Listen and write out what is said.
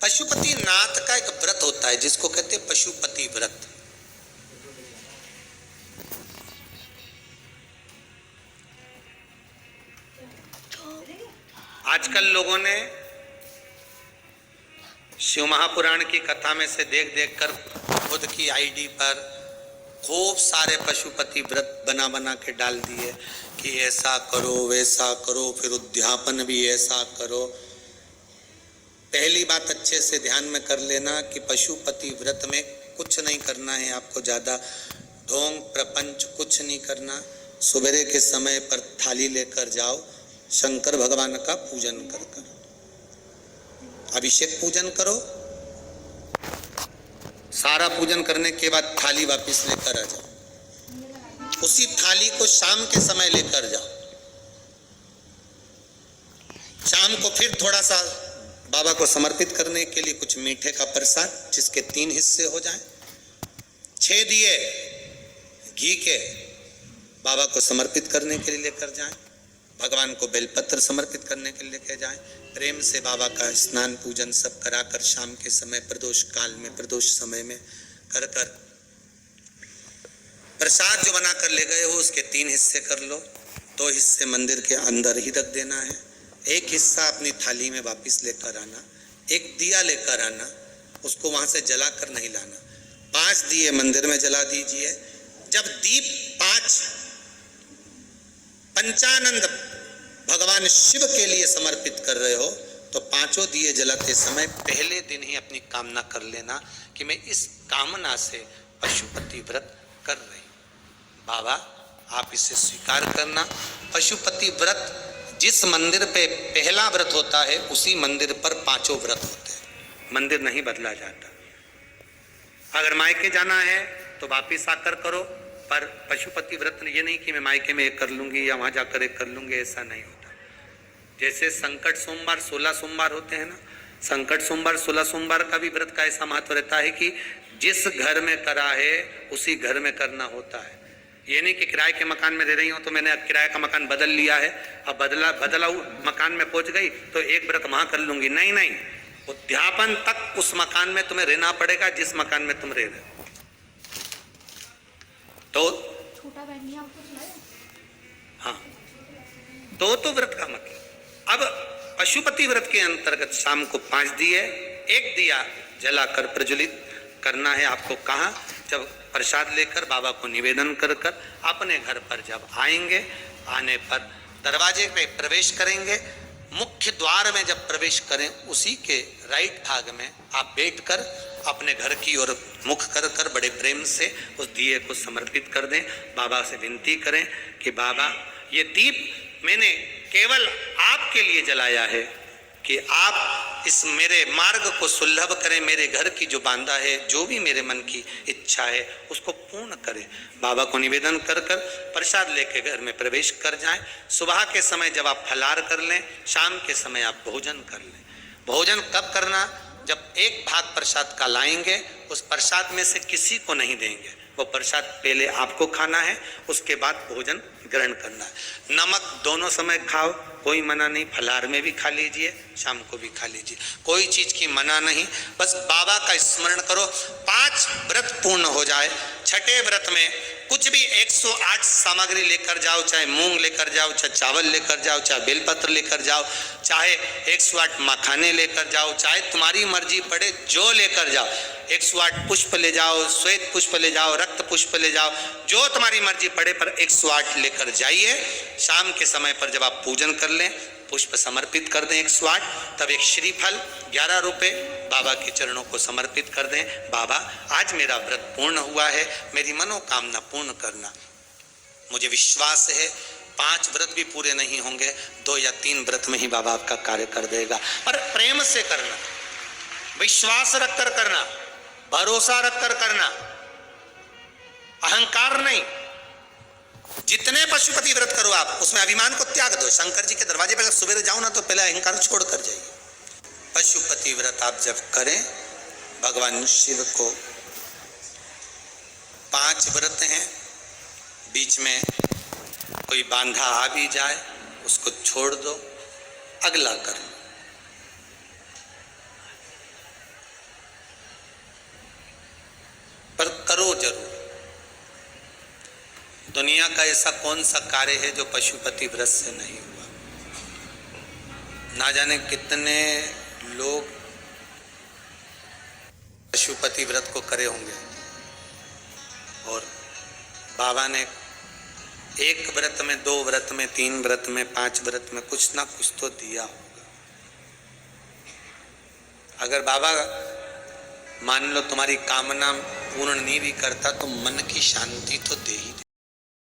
पशुपति नाथ का एक व्रत होता है जिसको कहते हैं पशुपति व्रत। आजकल लोगों ने शिव महापुराण की कथा में से देख देख कर खुद की आईडी पर खूब सारे पशुपति व्रत बना बना के डाल दिए कि ऐसा करो वैसा करो, फिर उद्यापन भी ऐसा करो। पहली बात अच्छे से ध्यान में कर लेना कि पशुपति व्रत में कुछ नहीं करना है आपको, ज्यादा ढोंग प्रपंच कुछ नहीं करना। सुबह के समय पर थाली लेकर जाओ, शंकर भगवान का पूजन कर कर अभिषेक पूजन करो, सारा पूजन करने के बाद थाली वापस लेकर आ जाओ। उसी थाली को शाम के समय लेकर जाओ, शाम को फिर थोड़ा सा बाबा को समर्पित करने के लिए कुछ मीठे का प्रसाद जिसके 3 हिस्से हो जाएं, 6 दिए घी के बाबा को समर्पित करने के लिए लेकर जाएं, भगवान को बेलपत्र समर्पित करने के लिए लेकर जाएं, प्रेम से बाबा का स्नान पूजन सब कराकर शाम के समय प्रदोष काल में प्रदोष समय में कर कर प्रसाद जो बना कर ले गए हो उसके 3 हिस्से कर लो, 2 हिस्से मंदिर के अंदर ही रख देना है, 1 हिस्सा अपनी थाली में वापस लेकर आना, 1 दिया लेकर आना, उसको वहां से जलाकर नहीं लाना। 5 दिए मंदिर में जला दीजिए। जब दीप 5 पंचानंद भगवान शिव के लिए समर्पित कर रहे हो तो 5 दिए जलाते समय पहले दिन ही अपनी कामना कर लेना कि मैं इस कामना से पशुपति व्रत कर रही हूं, बाबा आप इसे स्वीकार करना। पशुपति व्रत जिस मंदिर पे पहला व्रत होता है उसी मंदिर पर 5 व्रत होते हैं, मंदिर नहीं बदला जाता। अगर मायके जाना है तो वापिस आकर करो, पर पशुपति व्रत ये नहीं कि मैं मायके में एक कर लूंगी या वहां जाकर एक कर लूंगी, ऐसा नहीं होता। जैसे संकट सोमवार 16 सोमवार होते हैं ना, संकट सोमवार 16 सोमवार का भी व्रत का ऐसा महत्व रहता है कि जिस घर में करा है उसी घर में करना होता है। ये नहीं कि किराए के मकान में दे रही हूँ तो मैंने किराए का मकान बदल लिया है, अब बदला मकान में पहुंच गई तो एक व्रत वहां कर लूंगी, नहीं नहीं, उद्यापन तक उस मकान में तुम्हें रहना पड़ेगा जिस मकान में तुम रह रहे हो। तो हाँ, तो व्रत का मतलब अब पशुपति व्रत के अंतर्गत शाम को 5 दिए, 1 दिया जलाकर प्रज्वलित करना है आपको। कहाँ? जब प्रसाद लेकर बाबा को निवेदन कर कर अपने घर पर जब आएंगे, आने पर दरवाजे पे प्रवेश करेंगे, मुख्य द्वार में जब प्रवेश करें उसी के राइट भाग में आप बैठकर अपने घर की ओर मुख कर कर बड़े प्रेम से उस दिए को समर्पित कर दें। बाबा से विनती करें कि बाबा ये दीप मैंने केवल आपके लिए जलाया है कि आप इस मेरे मार्ग को सुलभ करें, मेरे घर की जो बांधा है, जो भी मेरे मन की इच्छा है उसको पूर्ण करें। बाबा को निवेदन कर कर प्रसाद लेके घर में प्रवेश कर जाएं। सुबह के समय जब आप फलाहार कर लें, शाम के समय आप भोजन कर लें। भोजन कब करना? जब 1 भाग प्रसाद का लाएंगे, उस प्रसाद में से किसी को नहीं देंगे, वो प्रसाद पहले आपको खाना है, उसके बाद भोजन ग्रहण करना है। नमक दोनों समय खाओ, कोई मना नहीं, फलाहार में भी खा लीजिए, शाम को भी खा लीजिए, कोई चीज की मना नहीं। बस बाबा का स्मरण करो, 5 व्रत पूर्ण हो जाए। छठे व्रत में कुछ भी 108 सामग्री लेकर जाओ, चाहे मूंग लेकर जाओ, चाहे चावल लेकर जाओ, चाहे बेलपत्र लेकर जाओ, चाहे 108 मखाने लेकर जाओ, चाहे तुम्हारी मर्जी पड़े जो लेकर जाओ। 108 पुष्प ले जाओ, श्वेत पुष्प ले जाओ, रक्त पुष्प ले जाओ, जो तुम्हारी मर्जी पड़े, पर 108 लेकर जाइए। शाम के समय पर जब आप पूजन कर लें, पुष्प समर्पित कर दें 108, तब एक श्रीफल 11 रुपए बाबा के चरणों को समर्पित कर दें। बाबा आज मेरा व्रत पूर्ण हुआ है, मेरी मनोकामना पूर्ण करना। मुझे विश्वास है 5 व्रत भी पूरे नहीं होंगे, 2 या 3 व्रत में ही बाबा आपका कार्य कर देगा। और प्रेम से करना, विश्वास रखकर करना, भरोसा रखकर करना, अहंकार नहीं। जितने पशुपति व्रत करो आप, उसमें अभिमान को त्याग दो। शंकर जी के दरवाजे पर जब सुबह जाओ ना तो पहले अहंकार छोड़ कर जाइए। पशुपति व्रत आप जब करें, भगवान शिव को 5 व्रत हैं, बीच में कोई बांधा आ भी जाए उसको छोड़ दो, अगला कर लो। करो जरूर। दुनिया का ऐसा कौन सा कार्य है जो पशुपति व्रत से नहीं हुआ। ना जाने कितने लोग पशुपति व्रत को करे होंगे और बाबा ने एक व्रत में, 2 व्रत में, 3 व्रत में, 5 व्रत में कुछ ना कुछ तो दिया होगा। अगर बाबा मान लो तुम्हारी कामना पूर्ण नहीं भी करता तो मन की शांति तो दे ही देता।